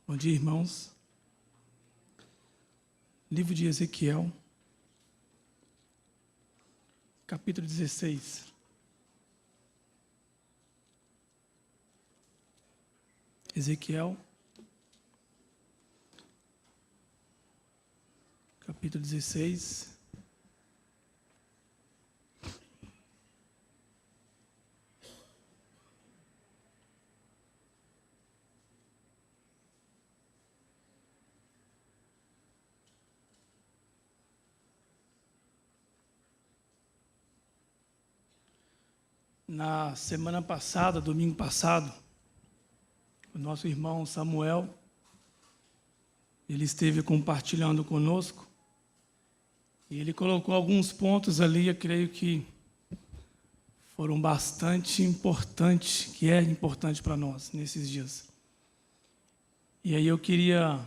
Bom dia, irmãos. Livro de Ezequiel, capítulo 16. Ezequiel, capítulo 16. Na semana passada, domingo passado, o nosso irmão Samuel, ele esteve compartilhando conosco e ele colocou alguns pontos ali, eu creio que foram bastante importantes, que é importante para nós nesses dias. E aí eu queria,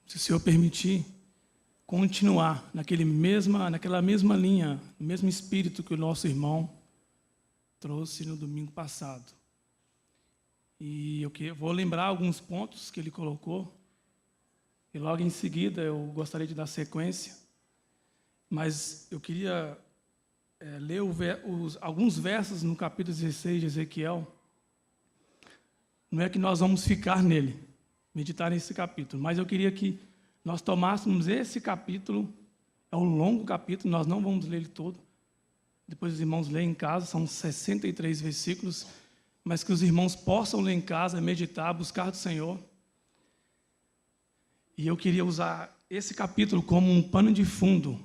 se o Senhor permitir, continuar naquela mesma linha, no mesmo espírito que o nosso irmão trouxe no domingo passado. E eu vou lembrar alguns pontos que ele colocou, e logo em seguida eu gostaria de dar sequência, mas eu queria ler alguns versos no capítulo 16 de Ezequiel. Não é que nós vamos ficar nele, meditar nesse capítulo, mas eu queria que nós tomássemos esse capítulo, é um longo capítulo, nós não vamos ler ele todo, depois os irmãos leem em casa, são 63 versículos, mas que os irmãos possam ler em casa, meditar, buscar do Senhor. E eu queria usar esse capítulo como um pano de fundo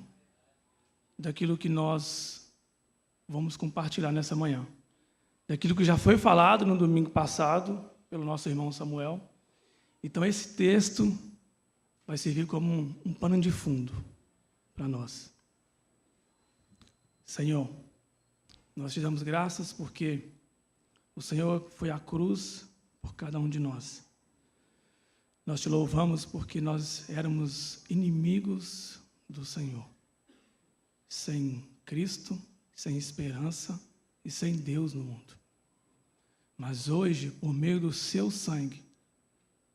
daquilo que nós vamos compartilhar nessa manhã. Daquilo que já foi falado no domingo passado pelo nosso irmão Samuel. Então esse texto vai servir como um pano de fundo para nós. Senhor, nós te damos graças porque o Senhor foi à cruz por cada um de nós. Nós te louvamos porque nós éramos inimigos do Senhor. Sem Cristo, sem esperança e sem Deus no mundo. Mas hoje, por meio do seu sangue,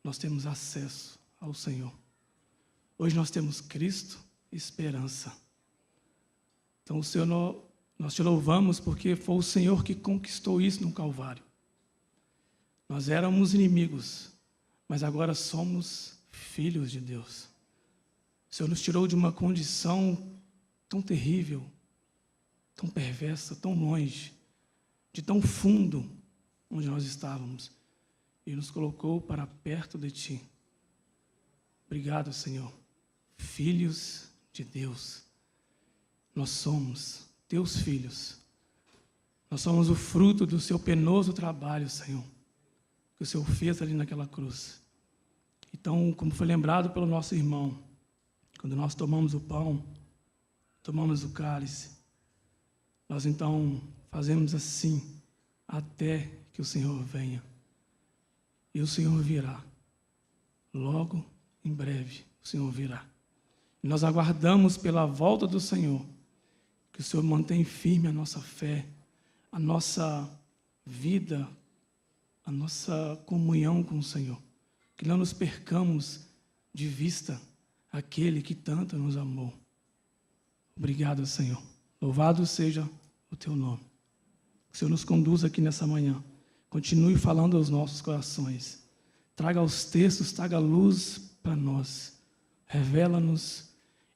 nós temos acesso ao Senhor. Hoje nós temos Cristo e esperança. Então, Senhor, nós te louvamos porque foi o Senhor que conquistou isso no Calvário. Nós éramos inimigos, mas agora somos filhos de Deus. O Senhor nos tirou de uma condição tão terrível, tão perversa, tão longe, de tão fundo onde nós estávamos, e nos colocou para perto de Ti. Obrigado, Senhor. Filhos de Deus. Nós somos Teus filhos. Nós somos o fruto do Seu penoso trabalho, Senhor, que o Senhor fez ali naquela cruz. Então, como foi lembrado pelo nosso irmão, quando nós tomamos o pão, tomamos o cálice, nós então fazemos assim, até que o Senhor venha. E o Senhor virá. Logo, em breve, o Senhor virá. E nós aguardamos pela volta do Senhor, que o Senhor mantém firme a nossa fé, a nossa vida, a nossa comunhão com o Senhor. Que não nos percamos de vista aquele que tanto nos amou. Obrigado, Senhor. Louvado seja o Teu nome. Que o Senhor nos conduza aqui nessa manhã. Continue falando aos nossos corações. Traga os textos, traga luz para nós. Revela-nos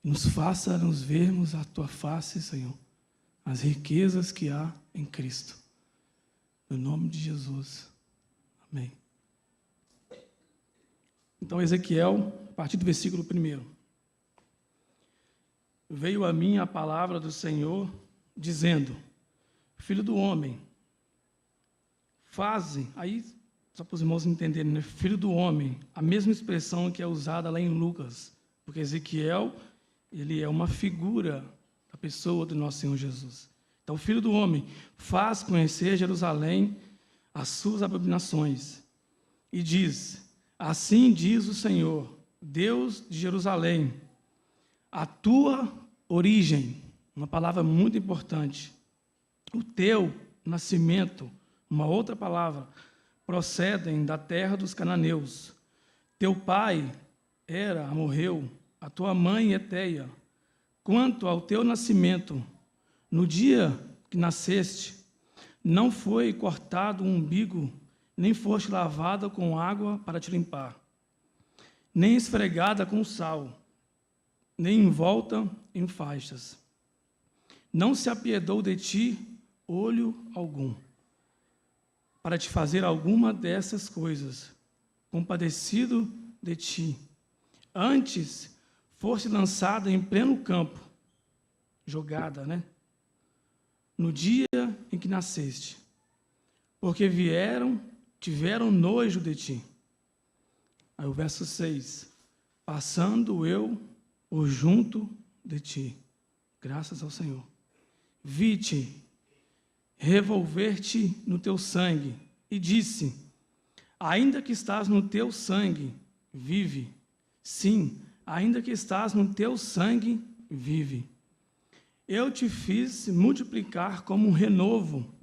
e nos faça nos vermos a Tua face, Senhor. As riquezas que há em Cristo. No nome de Jesus. Amém. Então, Ezequiel, a partir do versículo 1. Veio a mim a palavra do Senhor, dizendo: Filho do homem, aí, só para os irmãos entenderem, né? Filho do homem, a mesma expressão que é usada lá em Lucas, porque Ezequiel, ele é uma figura da pessoa do nosso Senhor Jesus. Então, Filho do homem, faz conhecer Jerusalém as suas abominações, e diz: Assim diz o Senhor, Deus de Jerusalém, a tua origem, uma palavra muito importante, o teu nascimento, uma outra palavra, procedem da terra dos cananeus, Teu pai Era morreu, a tua mãe Eteia. Quanto ao teu nascimento, no dia que nasceste, não foi cortado o umbigo, nem foste lavada com água para te limpar, nem esfregada com sal, nem envolta em faixas. Não se apiedou de ti olho algum, para te fazer alguma dessas coisas, compadecido de ti. Antes, foste lançada em pleno campo, jogada, no dia em que nasceste, porque tiveram nojo de ti. Aí o verso 6, passando eu por junto de ti, graças ao Senhor, vi-te revolver-te no teu sangue, e disse, ainda que estás no teu sangue, vive. Sim, ainda que estás no teu sangue, vive. Eu te fiz multiplicar como um renovo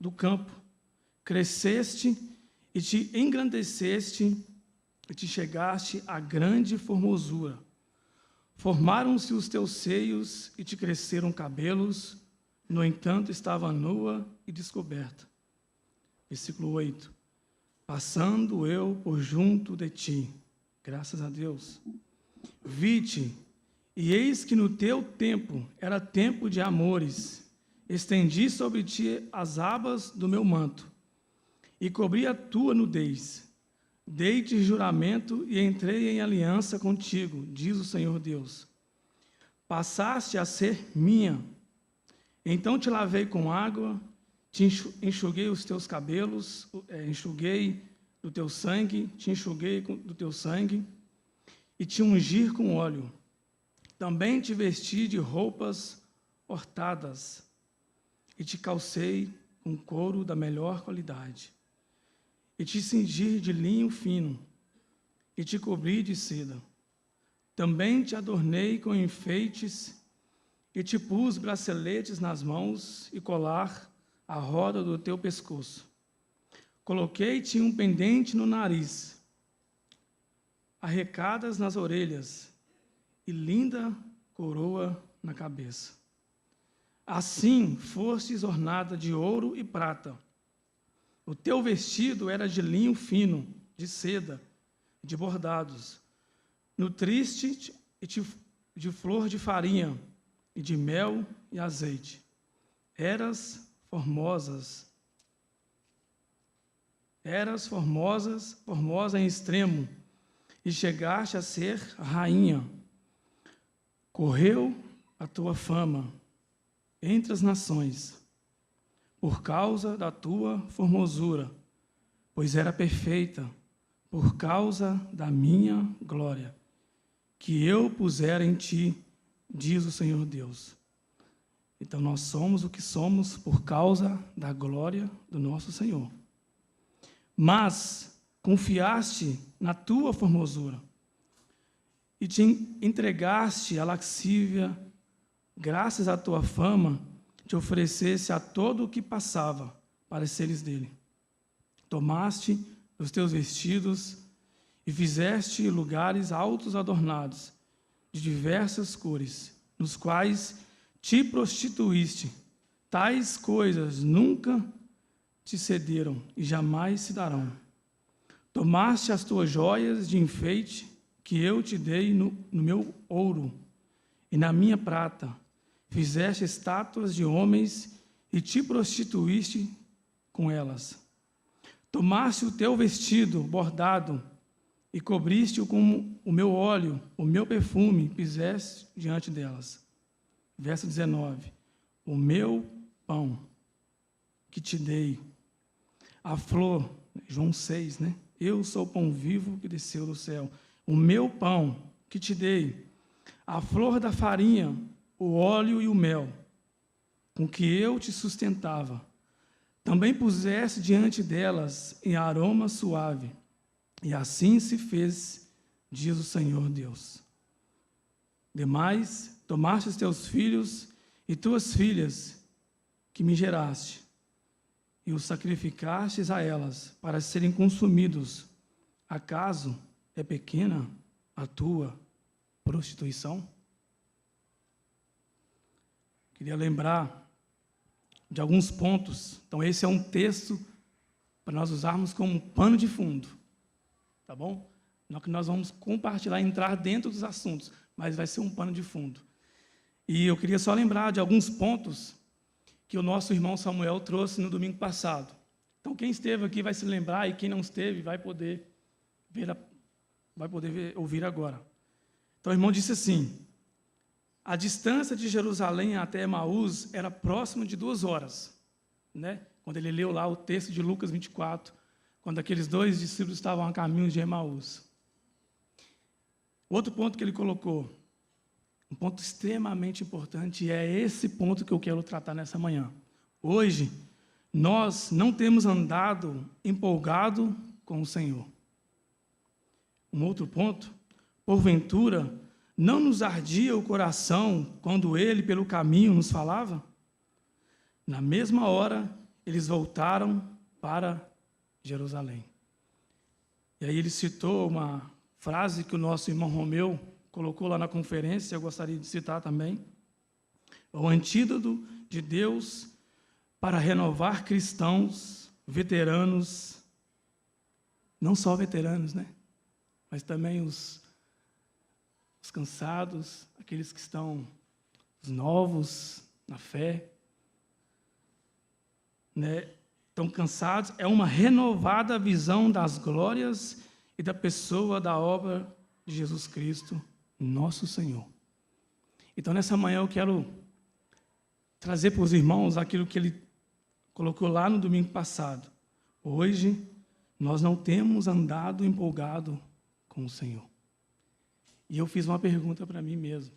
do campo. Cresceste e te engrandeceste e te chegaste à grande formosura. Formaram-se os teus seios e te cresceram cabelos, no entanto estava nua e descoberta. Versículo 8. Passando eu por junto de ti, graças a Deus, vi-te, e eis que no teu tempo era tempo de amores. Estendi sobre ti as abas do meu manto, e cobri a tua nudez. Dei-te juramento e entrei em aliança contigo, diz o Senhor Deus. Passaste a ser minha. Então te lavei com água, te enxuguei os teus cabelos, enxuguei do teu sangue, te enxuguei do teu sangue, e te ungir com óleo. Também te vesti de roupas ortadas, e te calcei com couro da melhor qualidade, e te cingi de linho fino, e te cobri de seda. Também te adornei com enfeites, e te pus braceletes nas mãos e colar à roda do teu pescoço. Coloquei-te um pendente no nariz, arrecadas nas orelhas e linda coroa na cabeça. Assim fostes ornada de ouro e prata. O teu vestido era de linho fino, de seda, de bordados. Nutriste de flor de farinha e de mel e azeite. Eras formosa em extremo, e chegaste a ser rainha. Correu a tua fama entre as nações, por causa da tua formosura, pois era perfeita, por causa da minha glória, que eu pusera em ti, diz o Senhor Deus. Então, nós somos o que somos por causa da glória do nosso Senhor. Mas confiaste na tua formosura e te entregaste à lascívia, graças à tua fama, te oferecesse a todo o que passava, pareceres dele. Tomaste os teus vestidos e fizeste lugares altos adornados, de diversas cores, nos quais te prostituíste. Tais coisas nunca te cederam e jamais se darão. Tomaste as tuas joias de enfeite que eu te dei no meu ouro e na minha prata. Fizeste estátuas de homens e te prostituíste com elas. Tomaste o teu vestido bordado e cobriste-o com o meu óleo, o meu perfume, puseste diante delas. Verso 19. O meu pão que te dei, a flor, João 6, Eu sou o pão vivo que desceu do céu. O meu pão que te dei, a flor da farinha, o óleo e o mel, com que eu te sustentava. Também puseste diante delas em aroma suave, e assim se fez, diz o Senhor Deus. Demais, tomaste os teus filhos e tuas filhas, que me geraste, e os sacrificastes a elas, para serem consumidos. Acaso é pequena a tua prostituição? Queria lembrar de alguns pontos. Então, esse é um texto para nós usarmos como pano de fundo, tá bom? Não que nós vamos compartilhar, entrar dentro dos assuntos, mas vai ser um pano de fundo. E eu queria só lembrar de alguns pontos que o nosso irmão Samuel trouxe no domingo passado. Então, quem esteve aqui vai se lembrar, e quem não esteve vai poder ouvir agora. Então, o irmão disse assim: a distância de Jerusalém até Emaús era próxima de 2 horas, né? Quando ele leu lá o texto de Lucas 24, quando aqueles 2 discípulos estavam a caminho de Emaús. Outro ponto que ele colocou, um ponto extremamente importante, e é esse ponto que eu quero tratar nessa manhã. Hoje, nós não temos andado empolgado com o Senhor. Um outro ponto, porventura, não nos ardia o coração quando Ele, pelo caminho, nos falava? Na mesma hora, eles voltaram para Jerusalém. E aí ele citou uma frase que o nosso irmão Romeu colocou lá na conferência, eu gostaria de citar também. O antídoto de Deus para renovar cristãos, veteranos, não só veteranos, né? Mas também os cansados, aqueles que estão os novos na fé, né? Estão cansados, é uma renovada visão das glórias e da pessoa da obra de Jesus Cristo, nosso Senhor. Então, nessa manhã, eu quero trazer para os irmãos aquilo que ele colocou lá no domingo passado. Hoje, nós não temos andado empolgado com o Senhor. E eu fiz uma pergunta para mim mesmo.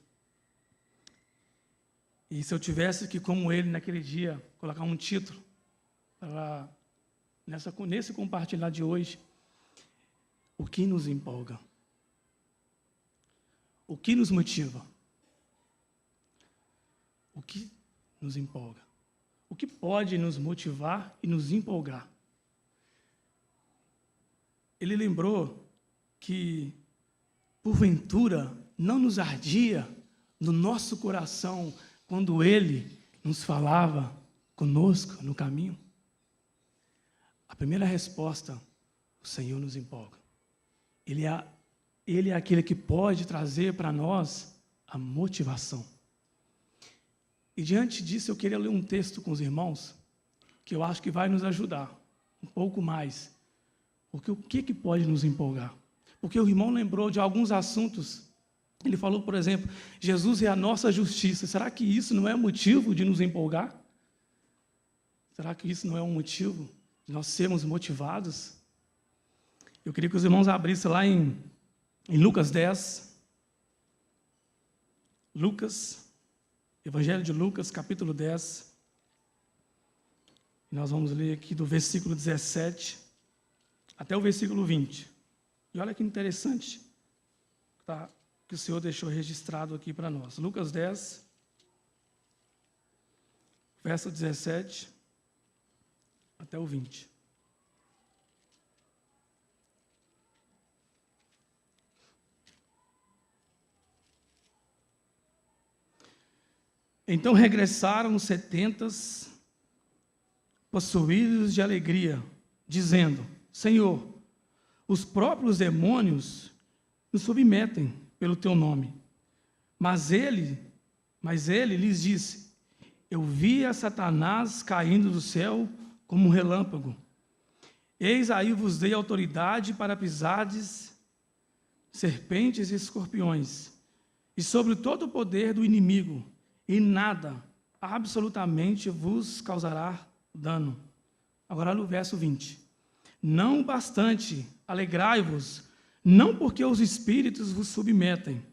E se eu tivesse que, como ele, naquele dia, colocar um título nesse compartilhar de hoje, o que nos empolga? O que nos motiva? O que nos empolga? O que pode nos motivar e nos empolgar? Ele lembrou que, porventura, não nos ardia no nosso coração quando Ele nos falava conosco no caminho? A primeira resposta, o Senhor nos empolga. Ele é aquele que pode trazer para nós a motivação. E diante disso, eu queria ler um texto com os irmãos, que eu acho que vai nos ajudar um pouco mais. Porque o que pode nos empolgar? Porque o irmão lembrou de alguns assuntos. Ele falou, por exemplo, Jesus é a nossa justiça. Será que isso não é motivo de nos empolgar? Será que isso não é um motivo de nós sermos motivados? Eu queria que os irmãos abrissem lá em Lucas 10. Evangelho de Lucas, capítulo 10. Nós vamos ler aqui do versículo 17 até o versículo 20. E olha que interessante, tá, que o Senhor deixou registrado aqui para nós. Lucas 10, verso 17 até o 20. Então regressaram os 70 possuídos de alegria, dizendo: Senhor, os próprios demônios nos submetem pelo teu nome. Mas ele lhes disse: eu via Satanás caindo do céu como um relâmpago. Eis aí vos dei autoridade para pisardes serpentes e escorpiões, e sobre todo o poder do inimigo, e nada, absolutamente, vos causará dano. Agora no verso 20. Não bastante, alegrai-vos, não porque os espíritos vos submetem,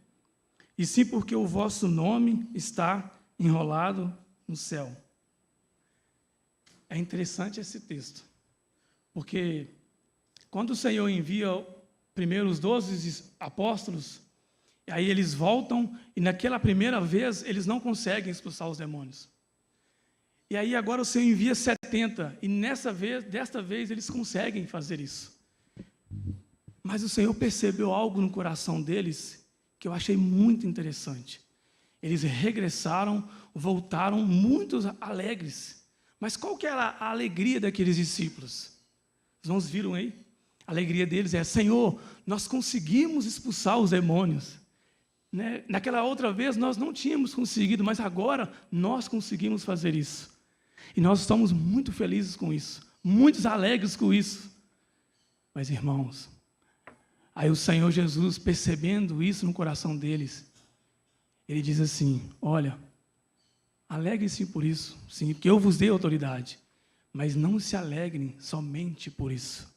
e sim porque o vosso nome está enrolado no céu. É interessante esse texto, porque quando o Senhor envia primeiro os 12 apóstolos, e aí eles voltam, e naquela primeira vez eles não conseguem expulsar os demônios. E aí agora o Senhor envia 70, e desta vez eles conseguem fazer isso. Mas o Senhor percebeu algo no coração deles que eu achei muito interessante. Eles regressaram, voltaram muito alegres. Mas qual que era a alegria daqueles discípulos? Os irmãos viram aí? A alegria deles é: Senhor, nós conseguimos expulsar os demônios. Né? Naquela outra vez nós não tínhamos conseguido, mas agora nós conseguimos fazer isso. E nós estamos muito felizes com isso, muito alegres com isso. Mas, irmãos, aí o Senhor Jesus, percebendo isso no coração deles, Ele diz assim: olha, alegre-se por isso, sim, porque eu vos dei autoridade, mas não se alegrem somente por isso,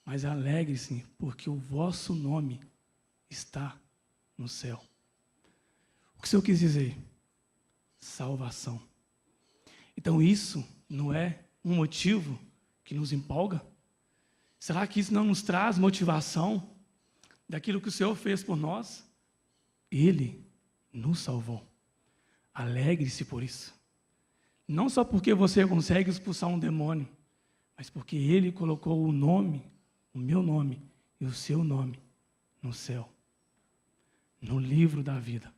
mas alegre-se porque o vosso nome está no céu. O que o Senhor quis dizer? Salvação. Então isso não é um motivo que nos empolga? Será que isso não nos traz motivação daquilo que o Senhor fez por nós? Ele nos salvou. Alegre-se por isso. Não só porque você consegue expulsar um demônio, mas porque Ele colocou o nome, o meu nome e o seu nome no céu, no livro da vida.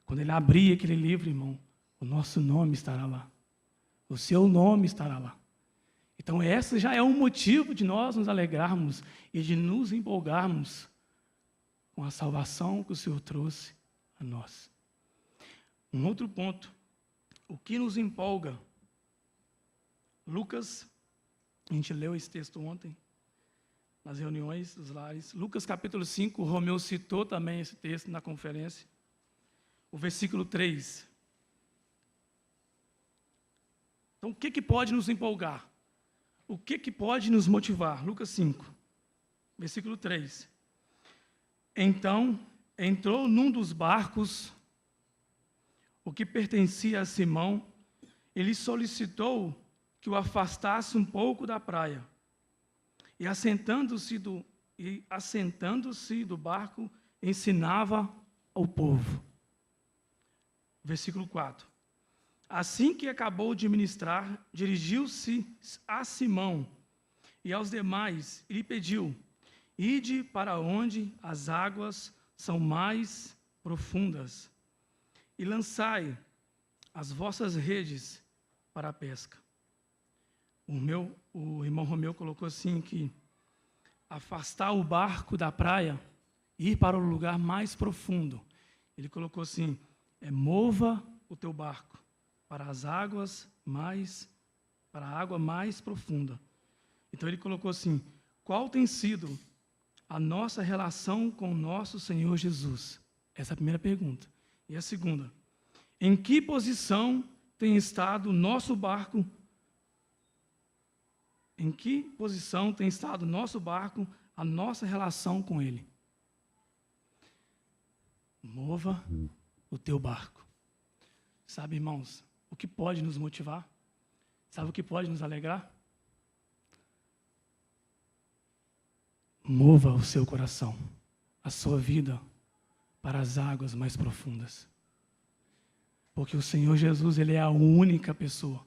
Quando Ele abrir aquele livro, irmão, o nosso nome estará lá. O seu nome estará lá. Então, esse já é um motivo de nós nos alegrarmos e de nos empolgarmos com a salvação que o Senhor trouxe a nós. Um outro ponto, o que nos empolga? Lucas, a gente leu esse texto ontem, nas reuniões dos lares. Lucas capítulo 5, o Romeu citou também esse texto na conferência. O versículo 3. Então, o que pode nos empolgar? O que pode nos motivar? Lucas 5, versículo 3. Então, entrou num dos barcos, o que pertencia a Simão, ele solicitou que o afastasse um pouco da praia. E assentando-se do barco, ensinava ao povo. Versículo 4. Assim que acabou de ministrar, dirigiu-se a Simão e aos demais e lhe pediu: ide para onde as águas são mais profundas e lançai as vossas redes para a pesca. O irmão Romeu colocou assim que afastar o barco da praia e ir para o lugar mais profundo. Ele colocou assim: mova o teu barco para as águas para a água mais profunda. Então ele colocou assim: qual tem sido a nossa relação com o nosso Senhor Jesus? Essa é a primeira pergunta. E a segunda: em que posição tem estado o nosso barco? Em que posição tem estado o nosso barco, a nossa relação com Ele? Mova o teu barco. Sabe, irmãos, o que pode nos motivar? Sabe o que pode nos alegrar? Mova o seu coração, a sua vida, para as águas mais profundas. Porque o Senhor Jesus, Ele é a única pessoa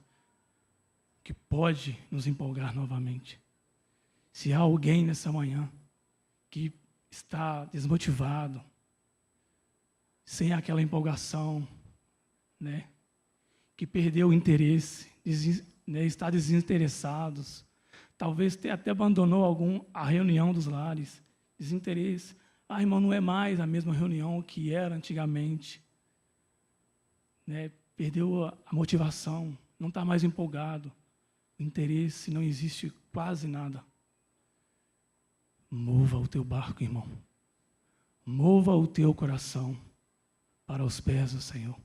que pode nos empolgar novamente. Se há alguém nessa manhã que está desmotivado, sem aquela empolgação, né, que perdeu o interesse, está desinteressado, talvez até abandonou a reunião dos lares, desinteresse. Irmão, não é mais a mesma reunião que era antigamente. Né, perdeu a motivação, não está mais empolgado, o interesse, não existe quase nada. Mova o teu barco, irmão. Mova o teu coração para os pés do Senhor.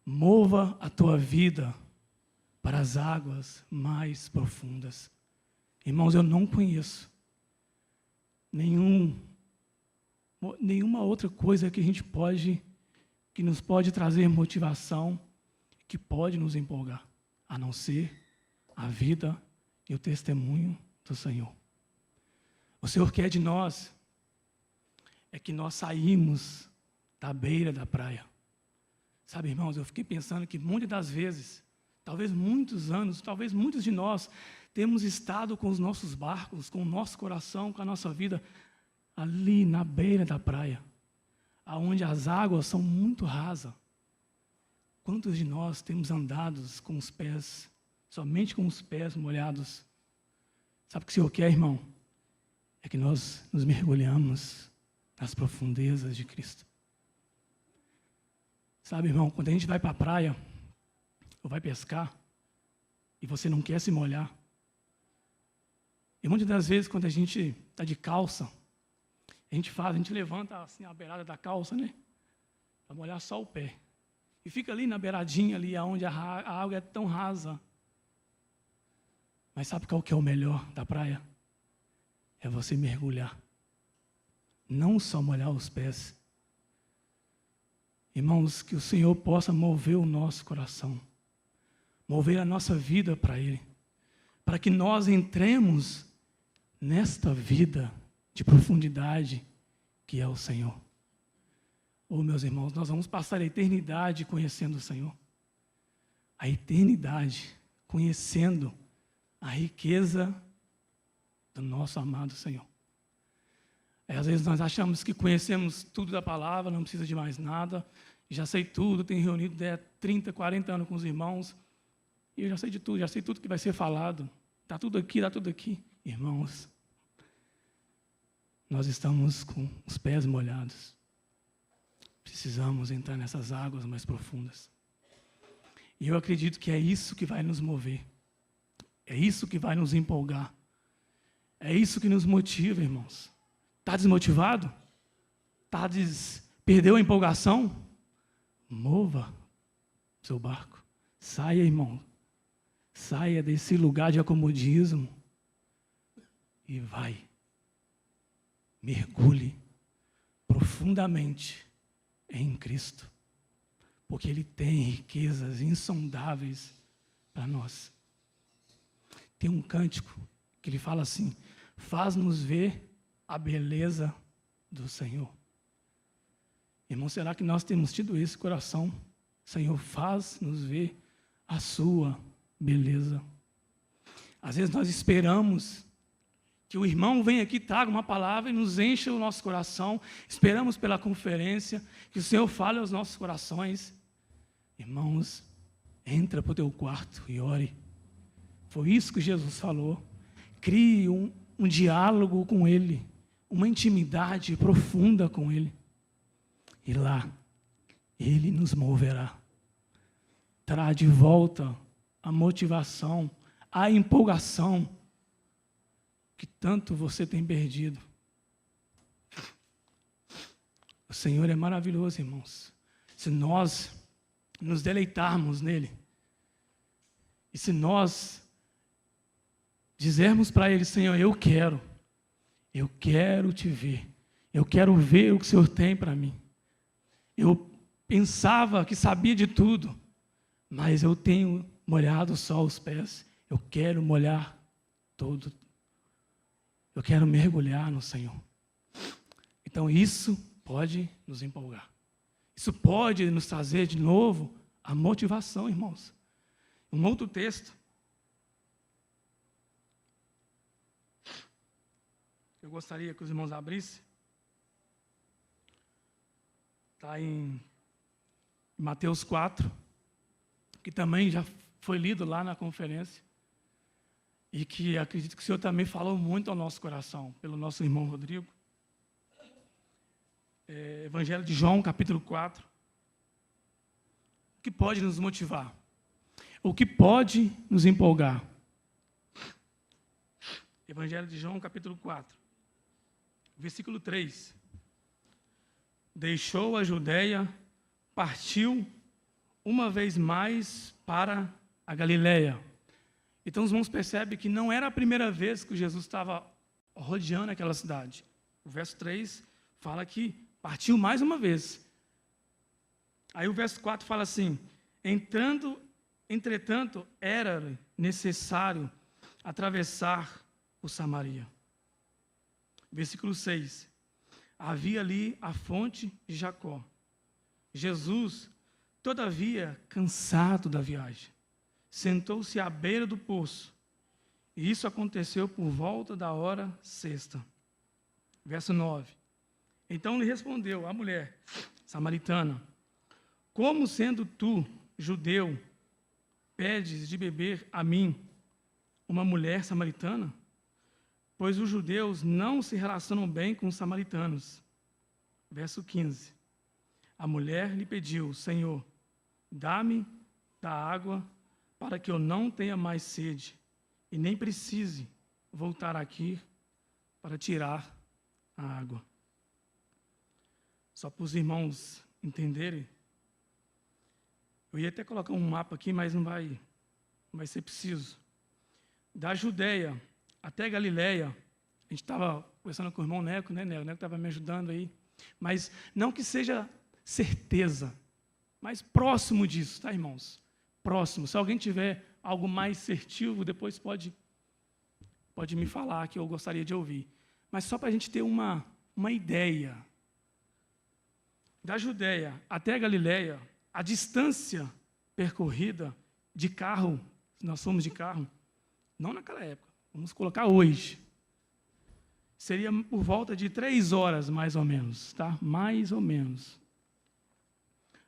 Mova a tua vida para as águas mais profundas. Irmãos, eu não conheço nenhuma outra coisa que que nos pode trazer motivação, que pode nos empolgar, a não ser a vida e o testemunho do Senhor. O Senhor quer de nós é que nós saímos da beira da praia. Sabe, irmãos, eu fiquei pensando que muitas das vezes, talvez muitos anos, talvez muitos de nós temos estado com os nossos barcos, com o nosso coração, com a nossa vida ali na beira da praia, aonde as águas são muito rasas. Quantos de nós temos andado com os pés, somente com os pés molhados? Sabe o que o Senhor quer, irmão? É que nós nos mergulhamos nas profundezas de Cristo. Sabe, irmão, quando a gente vai para a praia, ou vai pescar, e você não quer se molhar, e muitas das vezes, quando a gente está de calça, a gente levanta assim a beirada da calça, né? Para molhar só o pé. E fica ali na beiradinha, ali onde a água é tão rasa. Mas sabe qual que é o melhor da praia? É você mergulhar. Não só molhar os pés. Irmãos, que o Senhor possa mover o nosso coração. Mover a nossa vida para Ele. Para que nós entremos nesta vida de profundidade que é o Senhor. Oh, meus irmãos, nós vamos passar a eternidade conhecendo o Senhor. A eternidade conhecendo a riqueza do nosso amado Senhor. Às vezes nós achamos que conhecemos tudo da palavra, não precisa de mais nada. Já sei tudo, tenho reunido 30, 40 anos com os irmãos. E eu já sei de tudo, já sei tudo que vai ser falado. Está tudo aqui, está tudo aqui. Irmãos, nós estamos com os pés molhados. Precisamos entrar nessas águas mais profundas. E eu acredito que é isso que vai nos mover. É isso que vai nos empolgar. É isso que nos motiva, irmãos. Está desmotivado? Perdeu a empolgação? Mova seu barco. Saia, irmão. Saia desse lugar de acomodismo. E vai. Mergulhe profundamente em Cristo. Porque Ele tem riquezas insondáveis para nós. Tem um cântico que ele fala assim: faz-nos ver a beleza do Senhor. Irmão, será que nós temos tido esse coração? Senhor, faz-nos ver a sua beleza. Às vezes nós esperamos que o irmão venha aqui, traga uma palavra e nos encha o nosso coração. Esperamos pela conferência, que o Senhor fale aos nossos corações. Irmãos, entra para o teu quarto e ore. Foi isso que Jesus falou. Crie um diálogo com Ele, uma intimidade profunda com Ele. E lá, Ele nos moverá. Trará de volta a motivação, a empolgação que tanto você tem perdido. O Senhor é maravilhoso, irmãos. Se nós nos deleitarmos nele, e se nós dizermos para Ele: Senhor, eu quero te ver, eu quero ver o que o Senhor tem para mim. Eu pensava que sabia de tudo, mas eu tenho molhado só os pés. Eu quero molhar todo. Eu quero mergulhar no Senhor. Então isso pode nos empolgar. Isso pode nos trazer de novo a motivação, irmãos. Um outro texto. Eu gostaria que os irmãos abrissem. Está em Mateus 4, que também já foi lido lá na conferência. E que acredito que o Senhor também falou muito ao nosso coração, pelo nosso irmão Rodrigo. Evangelho de João, capítulo 4. O que pode nos motivar? O que pode nos empolgar? Evangelho de João, capítulo 4, versículo 3. Deixou a Judeia, partiu uma vez mais para a Galileia. Então os irmãos percebem que não era a primeira vez que Jesus estava rodeando aquela cidade. O verso 3 fala que partiu mais uma vez. Aí o verso 4 fala assim: entretanto, era necessário atravessar por Samaria. Versículo 6. Havia ali a fonte de Jacó. Jesus, todavia, cansado da viagem, sentou-se à beira do poço. E isso aconteceu por volta da hora sexta. Verso 9. Então lhe respondeu a mulher samaritana: como sendo tu, judeu, pedes de beber a mim, uma mulher samaritana? Pois os judeus não se relacionam bem com os samaritanos. Verso 15. A mulher lhe pediu: Senhor, dá-me da água para que eu não tenha mais sede e nem precise voltar aqui para tirar a água. Só para os irmãos entenderem, eu ia até colocar um mapa aqui, mas não vai ser preciso. Da Judéia até Galiléia, a gente estava conversando com o irmão Neco, né, Neco? O Neco estava me ajudando aí, mas não que seja certeza, mas próximo disso, tá, irmãos? Próximo. Se alguém tiver algo mais assertivo, depois pode me falar, que eu gostaria de ouvir. Mas só para a gente ter uma ideia. Da Judéia até a Galiléia, a distância percorrida de carro, nós fomos de carro, não naquela época, vamos colocar hoje, seria por volta de 3 horas, mais ou menos, tá? Mais ou menos.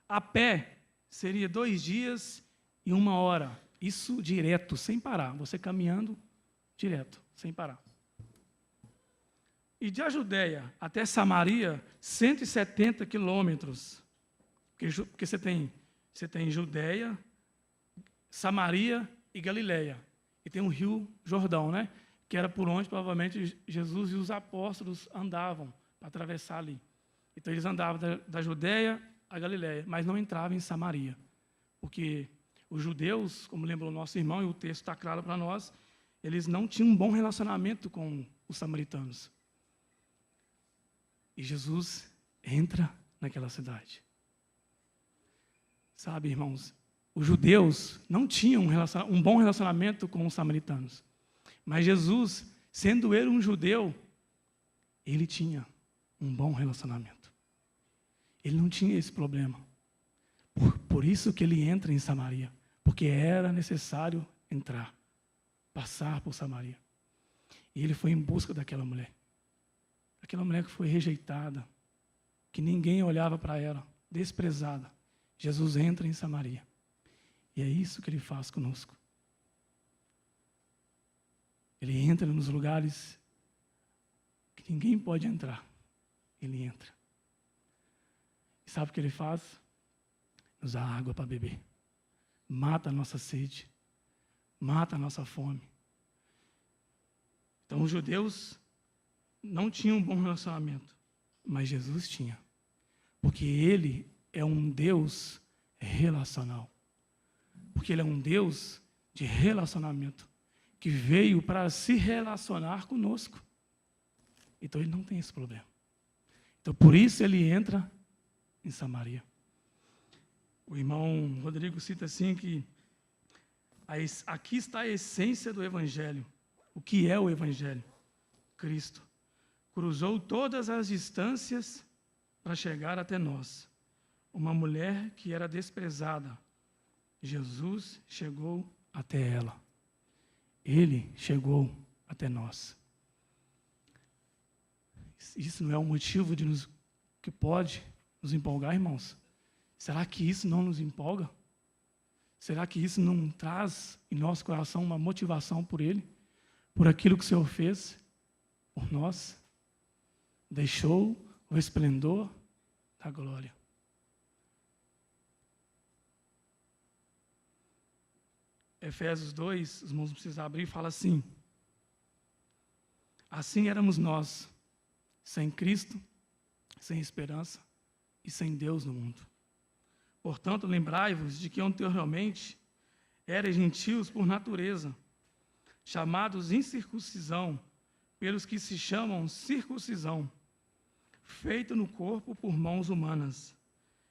A pé, seria 2 dias e 1 hora. Isso direto, sem parar. Você caminhando direto, sem parar. E de a Judéia até Samaria, 170 quilômetros. Porque você tem Judéia, Samaria e Galiléia. E tem o rio Jordão, né? Que era por onde, provavelmente, Jesus e os apóstolos andavam para atravessar ali. Então, eles andavam da Judéia a Galiléia, mas não entravam em Samaria. Porque os judeus, como lembra o nosso irmão, e o texto está claro para nós, eles não tinham um bom relacionamento com os samaritanos. E Jesus entra naquela cidade. Sabe, irmãos, os judeus não tinham um bom relacionamento com os samaritanos. Mas Jesus, sendo ele um judeu, ele tinha um bom relacionamento. Ele não tinha esse problema. Por isso que ele entra em Samaria. Porque era necessário entrar, passar por Samaria. E ele foi em busca daquela mulher. Aquela mulher que foi rejeitada, que ninguém olhava para ela, desprezada. Jesus entra em Samaria. E é isso que ele faz conosco. Ele entra nos lugares que ninguém pode entrar. Ele entra. E sabe o que ele faz? Nos dá água para beber. Mata a nossa sede. Mata a nossa fome. Então, os judeus não tinham um bom relacionamento, mas Jesus tinha. Porque ele é um Deus relacional. Porque ele é um Deus de relacionamento, que veio para se relacionar conosco. Então, ele não tem esse problema. Então, por isso, ele entra em Samaria. O irmão Rodrigo cita assim que aqui está a essência do Evangelho. O que é o Evangelho? Cristo cruzou todas as distâncias para chegar até nós. Uma mulher que era desprezada, Jesus chegou até ela. Ele chegou até nós. Isso não é um motivo que pode nos empolgar, irmãos? Será que isso não nos empolga? Será que isso não traz em nosso coração uma motivação por Ele? Por aquilo que o Senhor fez por nós? Deixou o esplendor da glória. Efésios 2, os irmãos não precisam abrir, fala assim: assim éramos nós, sem Cristo, sem esperança e sem Deus no mundo. Portanto, lembrai-vos de que anteriormente erais gentios por natureza, chamados incircuncisão, pelos que se chamam circuncisão, feito no corpo por mãos humanas,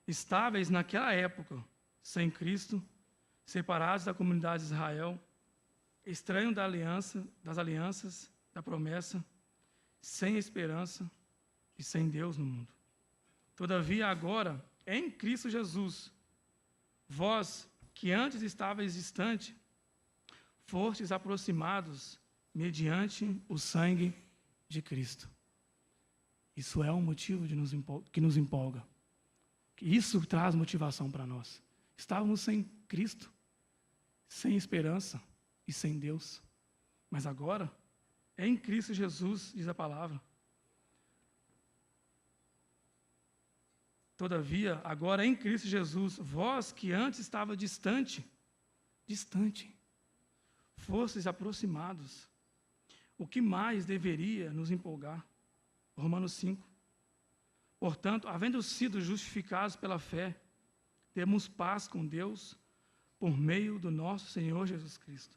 estáveis naquela época, sem Cristo, separados da comunidade de Israel, estranhos das alianças, da promessa, sem esperança e sem Deus no mundo. Todavia, agora, em Cristo Jesus, vós, que antes estáveis distantes, fostes aproximados mediante o sangue de Cristo. Isso é um motivo que nos empolga. Isso traz motivação para nós. Estávamos sem Cristo, sem esperança e sem Deus. Mas agora, é em Cristo Jesus, diz a palavra. Todavia, agora em Cristo Jesus, vós que antes estava distante, fostes aproximados. O que mais deveria nos empolgar? Romanos 5. Portanto, havendo sido justificados pela fé, temos paz com Deus por meio do nosso Senhor Jesus Cristo.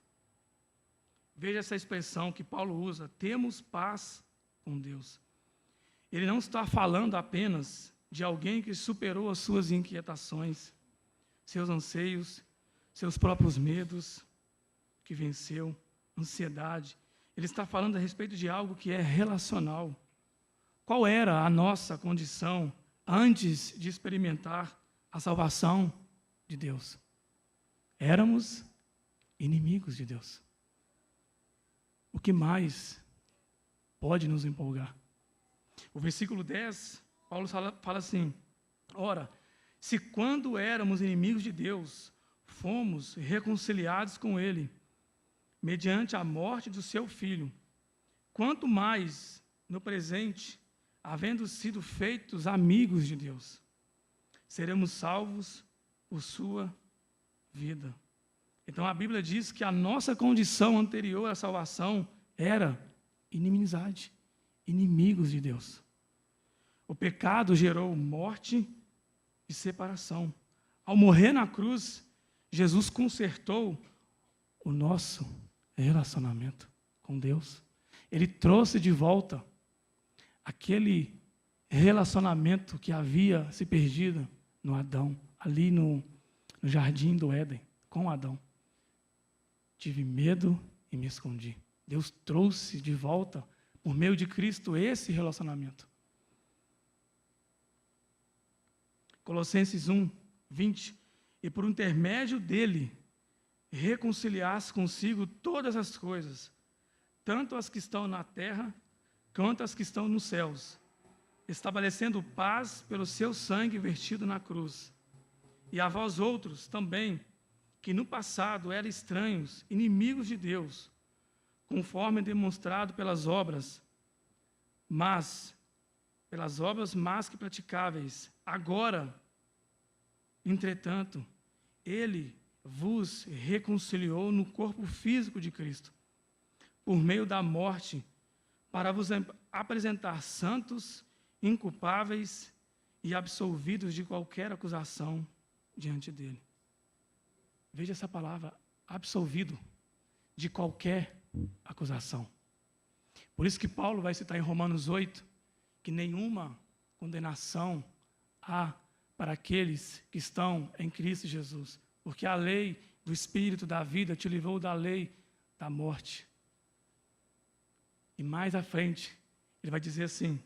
Veja essa expressão que Paulo usa, temos paz com Deus. Ele não está falando apenas de alguém que superou as suas inquietações, seus anseios, seus próprios medos, que venceu, ansiedade. Ele está falando a respeito de algo que é relacional. Qual era a nossa condição antes de experimentar a salvação de Deus? Éramos inimigos de Deus. O que mais pode nos empolgar? O versículo 10, Paulo fala assim: ora, se quando éramos inimigos de Deus, fomos reconciliados com Ele, mediante a morte do seu Filho, quanto mais, no presente, havendo sido feitos amigos de Deus, seremos salvos por sua vida. Então a Bíblia diz que a nossa condição anterior à salvação era inimizade, inimigos de Deus. O pecado gerou morte e separação. Ao morrer na cruz, Jesus consertou o nosso relacionamento com Deus. Ele trouxe de volta aquele relacionamento que havia se perdido no Adão, ali no jardim do Éden, com Adão. Tive medo e me escondi. Deus trouxe de volta, por meio de Cristo, esse relacionamento. Colossenses 1, 20. E por intermédio dele, reconciliasse consigo todas as coisas, tanto as que estão na terra, quanto as que estão nos céus, estabelecendo paz pelo seu sangue vertido na cruz. E a vós outros também, que no passado eram estranhos, inimigos de Deus, conforme demonstrado pelas obras más que praticáveis. Agora, entretanto, ele vos reconciliou no corpo físico de Cristo, por meio da morte, para vos apresentar santos, inculpáveis e absolvidos de qualquer acusação diante dele. Veja essa palavra, absolvido de qualquer acusação. Por isso que Paulo vai citar em Romanos 8, que nenhuma condenação há para aqueles que estão em Cristo Jesus, porque a lei do Espírito da vida te livrou da lei da morte. E mais à frente, ele vai dizer assim: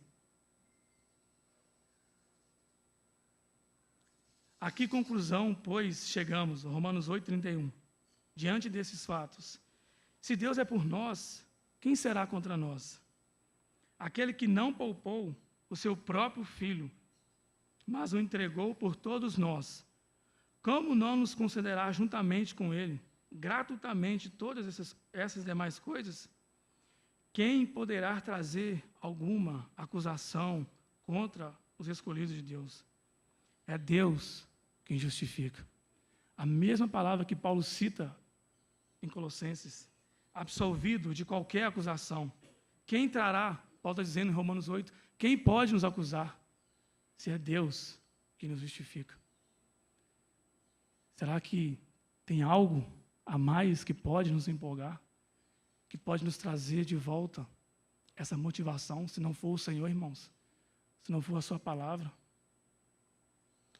a que conclusão, pois, chegamos? Romanos 8, 31. Diante desses fatos, se Deus é por nós, quem será contra nós? Aquele que não poupou o seu próprio Filho, mas o entregou por todos nós, como não nos considerar juntamente com Ele, gratuitamente, todas essas demais coisas? Quem poderá trazer alguma acusação contra os escolhidos de Deus? É Deus quem justifica. A mesma palavra que Paulo cita em Colossenses, absolvido de qualquer acusação. Quem trará, Paulo está dizendo em Romanos 8, quem pode nos acusar? Se é Deus que nos justifica. Será que tem algo a mais que pode nos empolgar? Que pode nos trazer de volta essa motivação, se não for o Senhor, irmãos? Se não for a sua palavra?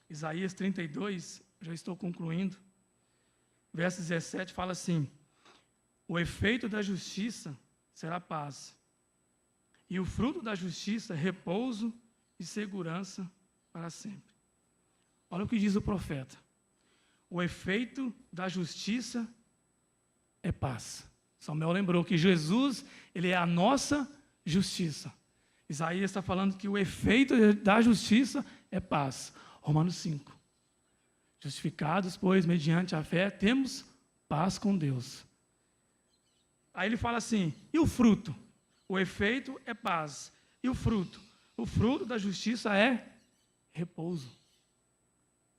Isaías 32, já estou concluindo. Verso 17 fala assim: o efeito da justiça será paz, e o fruto da justiça, repouso e segurança para sempre. Olha o que diz o profeta. O efeito da justiça é paz. Samuel lembrou que Jesus, ele é a nossa justiça. Isaías está falando que o efeito da justiça é paz. Romanos 5. Justificados, pois, mediante a fé, temos paz com Deus. Aí ele fala assim, e o fruto? O efeito é paz. E o fruto? O fruto da justiça é repouso,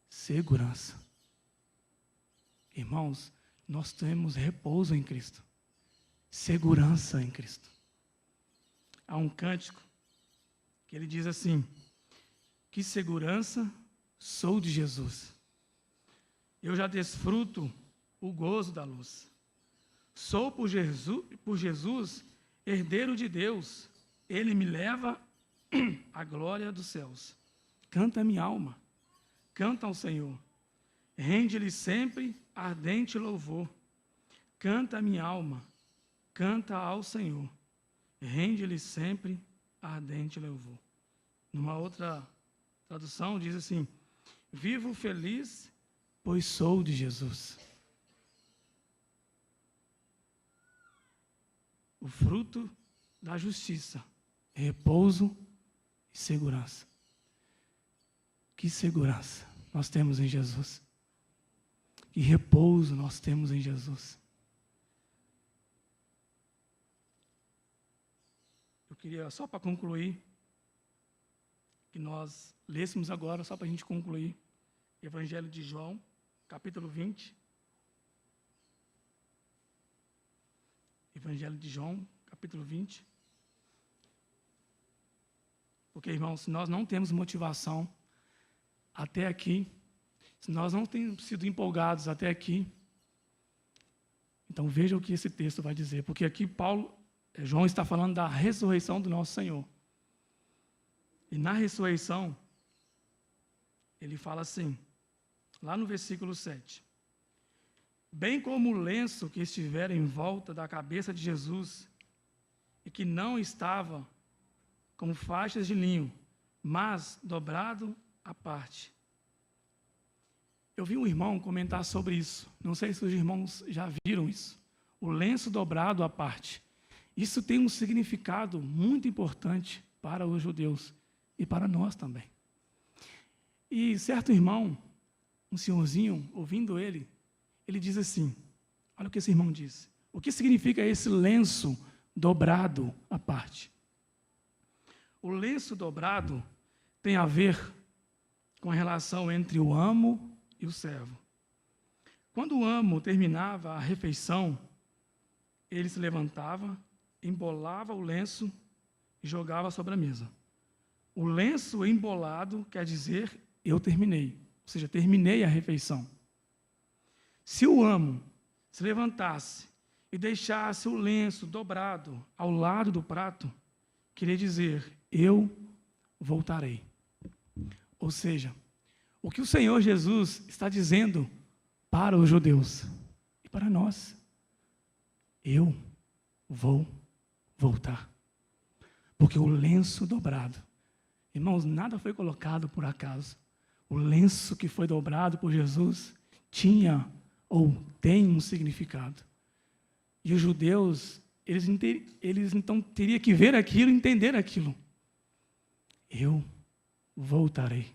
segurança. Irmãos, nós temos repouso em Cristo, segurança em Cristo. Há um cântico que ele diz assim, que segurança sou de Jesus. Eu já desfruto o gozo da luz. Sou por Jesus herdeiro de Deus. Ele me leva à glória dos céus. Canta minha alma, canta ao Senhor. Rende-lhe sempre ardente louvor. Canta minha alma, canta ao Senhor. Rende-lhe sempre ardente louvor. Numa outra tradução diz assim, vivo feliz, pois sou de Jesus. O fruto da justiça, repouso e segurança. Que segurança nós temos em Jesus. Que repouso nós temos em Jesus. Eu queria, só para concluir, que nós lêssemos agora, só para a gente concluir, Evangelho de João, capítulo 20. Evangelho de João, capítulo 20. Porque, irmãos, se nós não temos motivação até aqui, se nós não temos sido empolgados até aqui, então veja o que esse texto vai dizer. Porque aqui João está falando da ressurreição do nosso Senhor. E na ressurreição, ele fala assim, lá no versículo 7. Bem como o lenço que estivera em volta da cabeça de Jesus, e que não estava com faixas de linho, mas dobrado à parte. Eu vi um irmão comentar sobre isso. Não sei se os irmãos já viram isso. O lenço dobrado à parte. Isso tem um significado muito importante para os judeus e para nós também. E certo irmão, um senhorzinho, ouvindo ele diz assim, olha o que esse irmão diz. O que significa esse lenço dobrado à parte? O lenço dobrado tem a ver com a relação entre o amo e o servo. Quando o amo terminava a refeição, ele se levantava, embolava o lenço e jogava sobre a mesa. O lenço embolado quer dizer, eu terminei, ou seja, terminei a refeição. Se o amo se levantasse e deixasse o lenço dobrado ao lado do prato, queria dizer, eu voltarei. Ou seja, o que o Senhor Jesus está dizendo para os judeus e para nós, eu vou voltar. Porque o lenço dobrado, irmãos, nada foi colocado por acaso. O lenço que foi dobrado por Jesus tinha ou tem um significado. E os judeus, eles então teriam que ver aquilo e entender aquilo. Eu voltarei.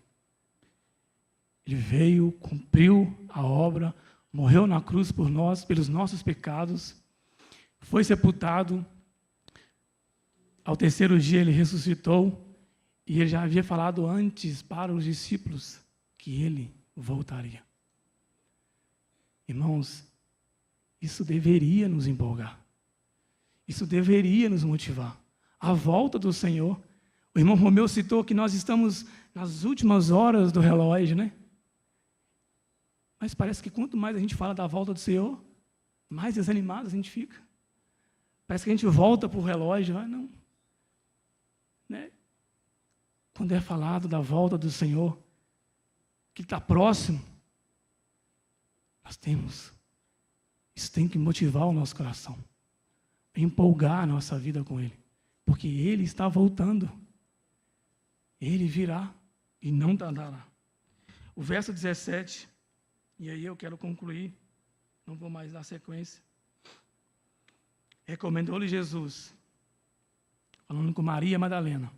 Ele veio, cumpriu a obra, morreu na cruz por nós, pelos nossos pecados, foi sepultado. Ao terceiro dia ele ressuscitou, e ele já havia falado antes para os discípulos que ele voltaria. Irmãos, isso deveria nos empolgar. Isso deveria nos motivar. A volta do Senhor. O irmão Romeu citou que nós estamos nas últimas horas do relógio, né? Mas parece que quanto mais a gente fala da volta do Senhor, mais desanimado a gente fica. Parece que a gente volta para o relógio. Não. Né? Quando é falado da volta do Senhor, que está próximo, isso tem que motivar o nosso coração, empolgar a nossa vida com Ele, porque Ele está voltando, Ele virá e não tardará. O verso 17, e aí eu quero concluir, não vou mais dar sequência. Recomendou-lhe Jesus, falando com Maria Madalena,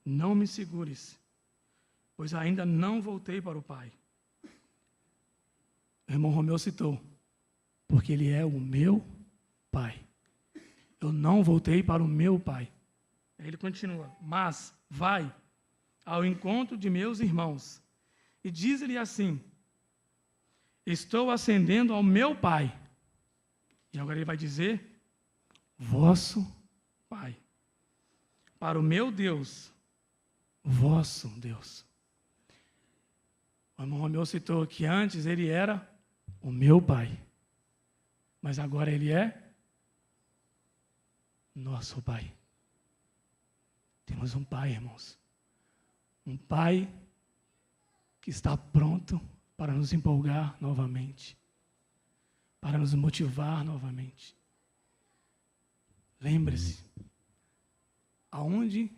não me segures, pois ainda não voltei para o Pai. O irmão Romeu citou, porque Ele é o meu Pai. Eu não voltei para o meu Pai. Aí ele continua, mas vai ao encontro de meus irmãos e diz-lhe assim, estou ascendendo ao meu Pai. E agora ele vai dizer, vosso Pai. Para o meu Deus, vosso Deus. O irmão Romeu citou que antes ele era o meu Pai, mas agora ele é nosso Pai. Temos um Pai, irmãos. Um Pai que está pronto para nos empolgar novamente, para nos motivar novamente. Lembre-se, aonde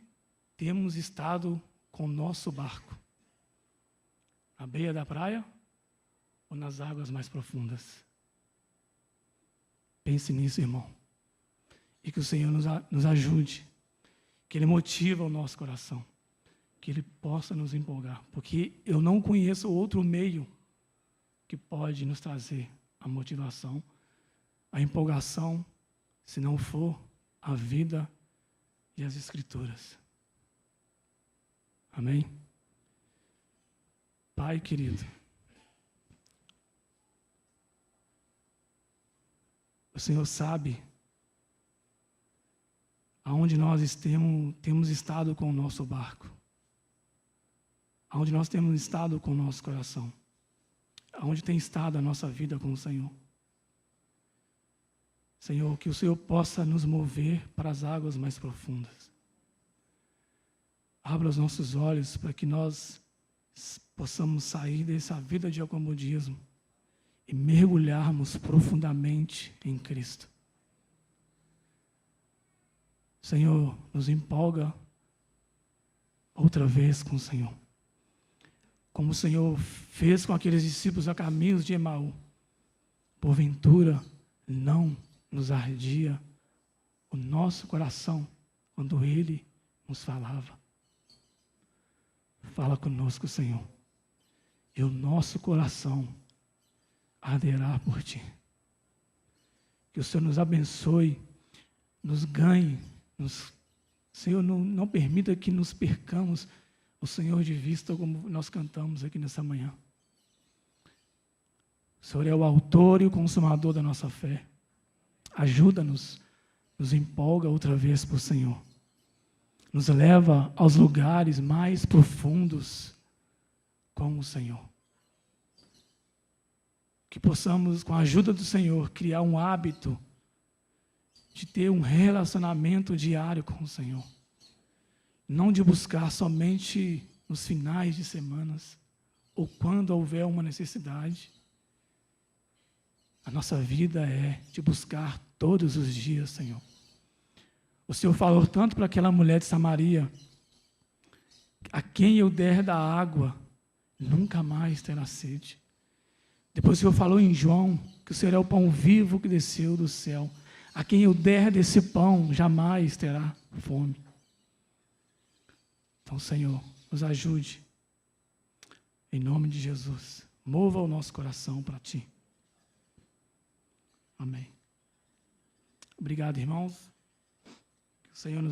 temos estado com o nosso barco? Na beira da praia ou nas águas mais profundas? Pense nisso, irmão. E que o Senhor nos ajude, que Ele motive o nosso coração, que Ele possa nos empolgar, porque eu não conheço outro meio que pode nos trazer a motivação, a empolgação, se não for a vida e as Escrituras. Amém? Pai querido, o Senhor sabe aonde nós temos estado com o nosso barco, aonde nós temos estado com o nosso coração, aonde tem estado a nossa vida com o Senhor. Senhor, que o Senhor possa nos mover para as águas mais profundas. Abra os nossos olhos para que nós possamos sair dessa vida de acomodismo e mergulharmos profundamente em Cristo. Senhor, nos empolga outra vez com o Senhor. Como o Senhor fez com aqueles discípulos a caminhos de Emaú. Porventura, não nos ardia o nosso coração quando Ele nos falava. Fala conosco, Senhor. E o nosso coração arderá por Ti. Que o Senhor nos abençoe, nos ganhe, Senhor, não permita que nos percamos o Senhor de vista, como nós cantamos aqui nessa manhã. O Senhor é o autor e o consumador da nossa fé. Ajuda-nos, nos empolga outra vez por Senhor. Nos leva aos lugares mais profundos com o Senhor. Que possamos, com a ajuda do Senhor, criar um hábito de ter um relacionamento diário com o Senhor. Não de buscar somente nos finais de semanas ou quando houver uma necessidade. A nossa vida é de buscar todos os dias, Senhor. O Senhor falou tanto para aquela mulher de Samaria, a quem eu der da água, nunca mais terá sede. Depois o Senhor falou em João, que o Senhor é o pão vivo que desceu do céu. A quem eu der desse pão, jamais terá fome. Então, Senhor, nos ajude. Em nome de Jesus. Mova o nosso coração para Ti. Amém. Obrigado, irmãos. Que o Senhor nos